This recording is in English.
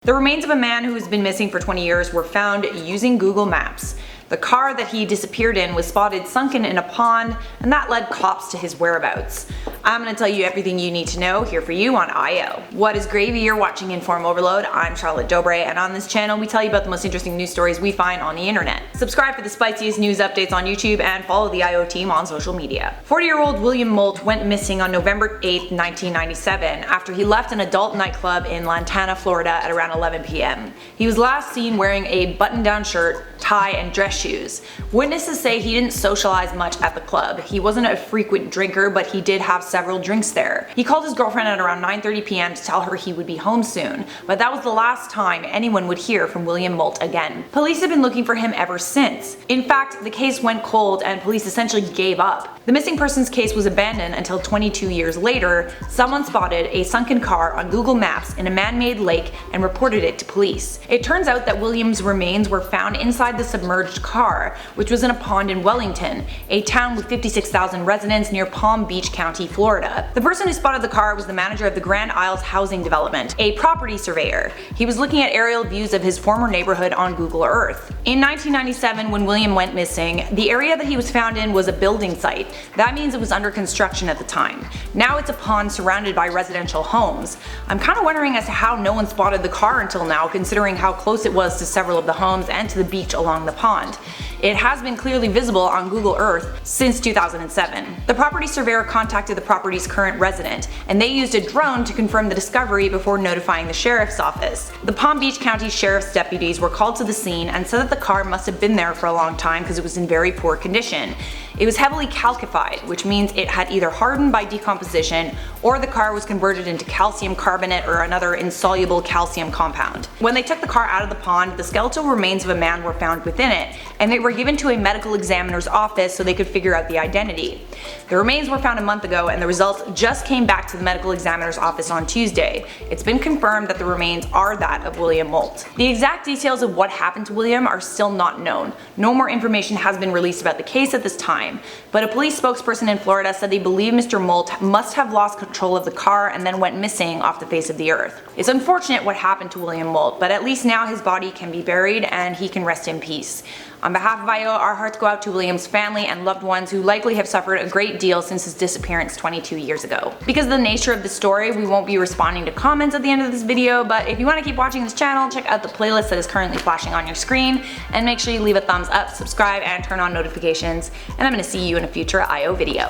The remains of a man who has been missing for 20 years were found using Google Maps. The car that he disappeared in was spotted sunken in a pond, and that led cops to his whereabouts. I'm going to tell you everything you need to know here for you on IO. What is gravy? You're watching InformOverload. I'm Charlotte Dobre, and on this channel we tell you about the most interesting news stories we find on the internet. Subscribe for the spiciest news updates on YouTube and follow the IO team on social media. 40-year-old William Mull went missing on November 8, 1997 after he left an adult nightclub in Lantana, Florida at around 11 p.m. He was last seen wearing a button-down shirt, tie, and dress shoes. Witnesses say he didn't socialize much at the club. He wasn't a frequent drinker, but he did have several drinks there. He called his girlfriend at around 9:30 p.m. to tell her he would be home soon, but that was the last time anyone would hear from William Mull again. Police have been looking for him ever since. In fact, the case went cold and police essentially gave up. The missing persons case was abandoned until 22 years later, someone spotted a sunken car on Google Maps in a man-made lake and reported it to police. It turns out that William's remains were found inside the submerged car, which was in a pond in Wellington, a town with 56,000 residents near Palm Beach County, Florida. The person who spotted the car was the manager of the Grand Isles housing development, a property surveyor. He was looking at aerial views of his former neighborhood on Google Earth. In 1997, when William went missing, the area that he was found in was a building site. That means it was under construction at the time. Now it's a pond surrounded by residential homes. I'm kind of wondering as to how no one spotted the car until now, considering how close it was to several of the homes and to the beach along the pond. It has been clearly visible on Google Earth since 2007. The property surveyor contacted the property's current resident, and they used a drone to confirm the discovery before notifying the sheriff's office. The Palm Beach County Sheriff's deputies were called to the scene and said that the car must have been there for a long time because it was in very poor condition. It was heavily calcified, which means it had either hardened by decomposition or the car was converted into calcium carbonate or another insoluble calcium compound. When they took the car out of the pond, the skeletal remains of a man were found within it, and they were given to a medical examiner's office so they could figure out the identity. The remains were found a month ago, and the results just came back to the medical examiner's office on Tuesday. It's been confirmed that the remains are that of William Mull. The exact details of what happened to William are still not known. No more information has been released about the case at this time, but a police spokesperson in Florida said they believe Mr. Mull must have lost control of the car and then went missing off the face of the earth. It's unfortunate what happened to William Mull, but at least now his body can be buried and he can rest in peace. On behalf of IO, our hearts go out to William's family and loved ones who likely have suffered a great deal since his disappearance 22 years ago. Because of the nature of the story, we won't be responding to comments at the end of this video, but if you want to keep watching this channel, check out the playlist that is currently flashing on your screen, and make sure you leave a thumbs up, subscribe, and turn on notifications, and I'm going to see you in a future IO video.